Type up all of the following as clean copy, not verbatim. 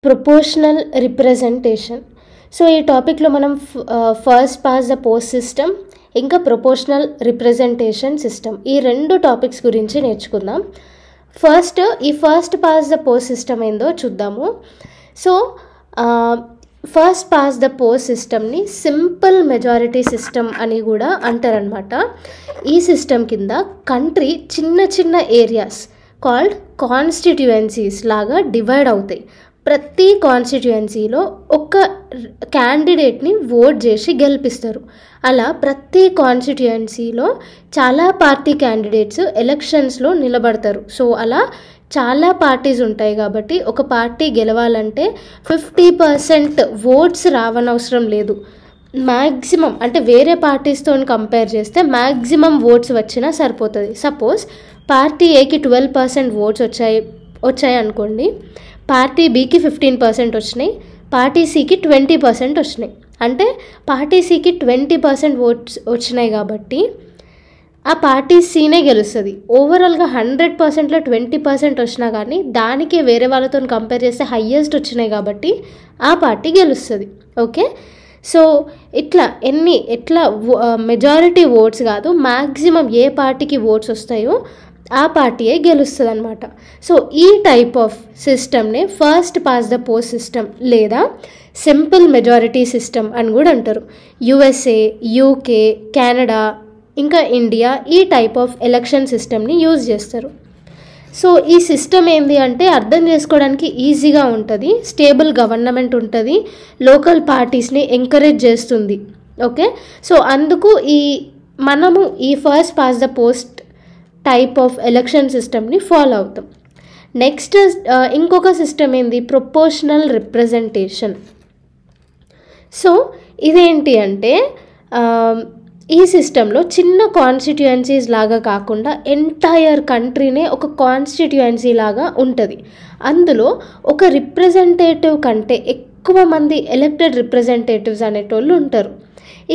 Proportional representation. So ఈ టాపిక్లో మనం first past the post system ఇంకా ప్రొపోర్షనల్ రిప్రజెంటేషన్ సిస్టమ్ ఈ రెండు టాపిక్స్ గురించి నేర్చుకుందాం. ఈ first past the post system ఏందో చూద్దాము. So first past the post సిస్టమ్ని సింపుల్ మెజారిటీ సిస్టమ్ అని కూడా అంటారనమాట. ఈ సిస్టమ్ కింద కంట్రీ చిన్న చిన్న ఏరియాస్ కాల్డ్ కాన్స్టిట్యుయెన్సీస్ లాగా డివైడ్ అవుతాయి. ప్రతి కాన్స్టిట్యుయెన్సీలో ఒక క్యాండిడేట్ని ఓట్ చేసి గెలిపిస్తారు. అలా ప్రతి కాన్స్టిట్యుయెన్సీలో చాలా పార్టీ క్యాండిడేట్స్ ఎలక్షన్స్లో నిలబడతారు. సో అలా చాలా పార్టీస్ ఉంటాయి కాబట్టి ఒక పార్టీ గెలవాలంటే 50% ఓట్స్ రావనవసరం లేదు. మ్యాక్సిమం అంటే వేరే పార్టీస్తో కంపేర్ చేస్తే మ్యాక్సిమం ఓట్స్ వచ్చినా సరిపోతుంది. సపోజ్ పార్టీ ఏకి 12% ఓట్స్ వచ్చాయి అనుకోండి, పార్టీ బికి 15% వచ్చినాయి, పార్టీ సికి 20% వచ్చినాయి. అంటే పార్టీ సికి 20% ఓట్స్ వచ్చినాయి కాబట్టి ఆ పార్టీ సీనే గెలుస్తుంది. ఓవరాల్గా 100%లో 20% వచ్చినా కానీ దానికి వేరే వాళ్ళతో కంపేర్ చేస్తే హయ్యెస్ట్ వచ్చినాయి కాబట్టి ఆ పార్టీ గెలుస్తుంది. ఓకే, సో ఎట్లా మెజారిటీ ఓట్స్ కాదు, మ్యాక్సిమం ఏ పార్టీకి ఓట్స్ వస్తాయో ఆ పార్టీయే గెలుస్తుంది అనమాట. సో ఈ టైప్ ఆఫ్ సిస్టమ్నే first past the post system లేదా సింపుల్ మెజారిటీ సిస్టమ్ అని కూడా అంటారు. యుఎస్ఏ, యూకే, కెనడా ఇంకా ఇండియా ఈ టైప్ ఆఫ్ ఎలక్షన్ సిస్టమ్ని యూజ్ చేస్తారు. సో ఈ సిస్టమ్ ఏంది అంటే అర్థం చేసుకోవడానికి ఈజీగా ఉంటుంది, స్టేబుల్ గవర్నమెంట్ ఉంటుంది, లోకల్ పార్టీస్ని ఎంకరేజ్ చేస్తుంది. ఓకే, సో అందుకు మనము ఈ first past the post type of election సిస్టమ్ని ఫాలో అవుతాం. నెక్స్ట్ ఇంకొక సిస్టమ్ ఏంది, ప్రొపోర్షనల్ రిప్రజెంటేషన్. సో ఇదేంటి అంటే ఈ సిస్టంలో చిన్న కాన్స్టిట్యుయెన్సీస్ లాగా కాకుండా ఎంటైర్ కంట్రీనే ఒక కాన్స్టిట్యుయెన్సీ లాగా ఉంటుంది. అందులో ఒక రిప్రజెంటేటివ్ కంటే ఎక్కువ మంది ఎలక్టెడ్ రిప్రజెంటేటివ్స్ అనేటోళ్ళు ఉంటారు.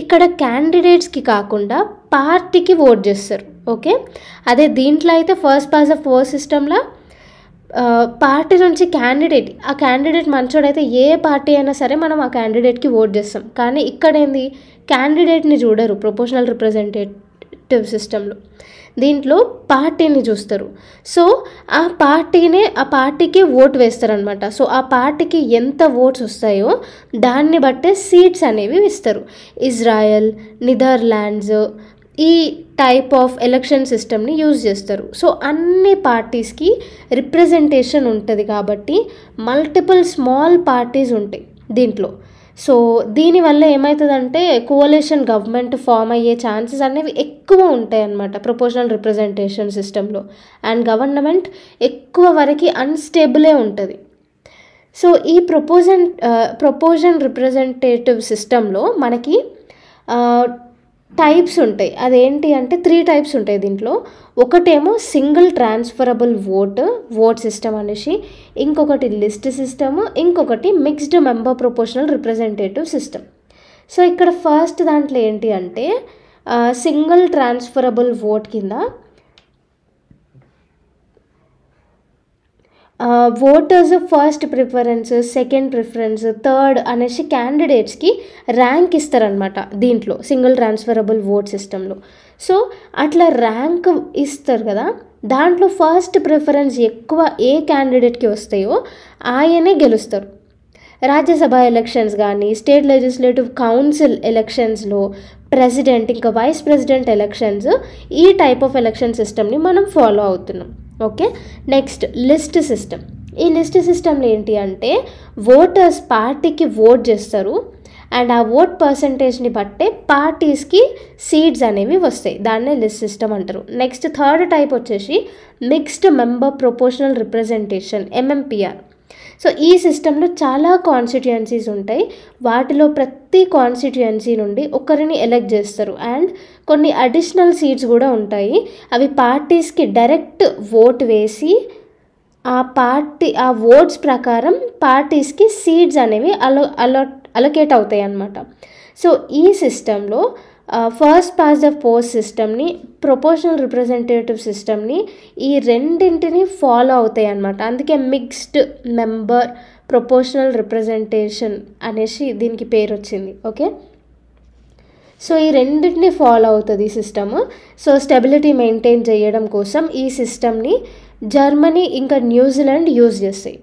ఇక్కడ క్యాండిడేట్స్కి కాకుండా పార్టీకి ఓట్ చేస్తారు. ఓకే, అదే దీంట్లో అయితే ఫస్ట్ పాస్ ఆఫ్ పోస్ట్ సిస్టంలో పార్టీ నుంచి ఆ క్యాండిడేట్ మంచోడైతే ఏ పార్టీ అయినా సరే మనం ఆ క్యాండిడేట్కి ఓట్ చేస్తాం. కానీ ఇక్కడ ఏంది, క్యాండిడేట్ని చూడరు ప్రొపోర్షనల్ రిప్రజెంటేటివ్ సిస్టంలో. దీంట్లో పార్టీని చూస్తారు. సో ఆ పార్టీకి ఓట్ వేస్తారనమాట. సో ఆ పార్టీకి ఎంత ఓట్స్ వస్తాయో దాన్ని బట్టే సీట్స్ అనేవి ఇస్తారు. ఇజ్రాయెల్, నెదర్లాండ్స్ ఈ టైప్ ఆఫ్ ఎలక్షన్ సిస్టమ్ని యూజ్ చేస్తారు. సో అన్ని పార్టీస్కి రిప్రజెంటేషన్ ఉంటుంది కాబట్టి మల్టిపుల్ స్మాల్ పార్టీస్ ఉంటాయి దీంట్లో. సో దీనివల్ల ఏమవుతుందంటే కోalition గవర్నమెంట్ ఫామ్ అయ్యే ఛాన్సెస్ అనేవి ఎక్కువ ఉంటాయి అన్నమాట ప్రొపోర్షనల్ రిప్రజెంటేషన్ సిస్టంలో. అండ్ గవర్నమెంట్ ఎక్కువ వరకు అన్స్టేబులే ఉంటుంది. సో ఈ ప్రొపోర్షనల్ రిప్రజెంటేటివ్ సిస్టంలో మనకి టైప్స్ ఉంటాయి. అదేంటి అంటే 3 టైప్స్ ఉంటాయి దీంట్లో. ఒకటేమో సింగిల్ ట్రాన్స్ఫరబుల్ ఓట్ సిస్టమ్ అనేసి, ఇంకొకటి లిస్ట్ సిస్టమ్, ఇంకొకటి mixed member proportional representative system. So ఇక్కడ ఫస్ట్ దాంట్లో ఏంటి అంటే సింగిల్ ట్రాన్స్ఫరబుల్ ఓట్ కింద voters first preference, second preference, third అనేసి క్యాండిడేట్స్కి ర్యాంక్ ఇస్తారనమాట దీంట్లో సింగిల్ ట్రాన్స్ఫరబుల్ ఓట్ సిస్టంలో. సో అట్లా ర్యాంక్ ఇస్తారు కదా, దాంట్లో ఫస్ట్ ప్రిఫరెన్స్ ఎక్కువ ఏ క్యాండిడేట్కి వస్తాయో ఆయనే గెలుస్తారు. రాజ్యసభ ఎలక్షన్స్ కానీ, స్టేట్ లెజిస్లేటివ్ కౌన్సిల్ ఎలక్షన్స్లో, ప్రెసిడెంట్ ఇంకా వైస్ ప్రెసిడెంట్ ఎలక్షన్స్ ఈ టైప్ ఆఫ్ ఎలక్షన్ సిస్టమ్ని మనం ఫాలో అవుతున్నాం. Okay, next list system. ఈ లిస్ట్ సిస్టంలో ఏంటి అంటే ఓటర్స్ పార్టీకి ఓట్ చేస్తారు అండ్ ఆ ఓట్ పర్సంటేజ్ని బట్టే పార్టీస్కి సీట్స్ అనేవి వస్తాయి. దాన్నే లిస్ట్ సిస్టమ్ అంటారు. నెక్స్ట్ థర్డ్ టైప్ వచ్చేసి mixed member proportional representation, MMPR. So ఈ సిస్టంలో చాలా కాన్స్టిట్యుయెన్సీస్ ఉంటాయి. వాటిలో ప్రతి కాన్స్టిట్యుయెన్సీ నుండి ఒకరిని ఎలెక్ట్ చేస్తారు అండ్ కొన్ని అడిషనల్ సీట్స్ కూడా ఉంటాయి. అవి పార్టీస్కి డైరెక్ట్ ఓట్ వేసి ఆ ఓట్స్ ప్రకారం పార్టీస్కి సీట్స్ అనేవి అలొకేట్ అవుతాయి అన్నమాట. సో ఈ సిస్టంలో ఫస్ట్ పాస్ ద పోస్ట్ సిస్టమ్ని, ప్రొపోర్షనల్ రిప్రజెంటేటివ్ సిస్టమ్ని ఈ రెండింటిని ఫాలో అవుతాయి అన్నమాట. అందుకే మిక్స్డ్ మెంబర్ ప్రొపోర్షనల్ రిప్రజెంటేషన్ అనేసి దీనికి పేరు వచ్చింది. ఓకే, సో ఈ రెండింటిని ఫాలో అవుతుంది ఈ సిస్టమ్. సో స్టెబిలిటీ మెయింటైన్ చేయడం కోసం ఈ సిస్టమ్ని జర్మనీ ఇంకా న్యూజిలాండ్ యూజ్ చేస్తాయి.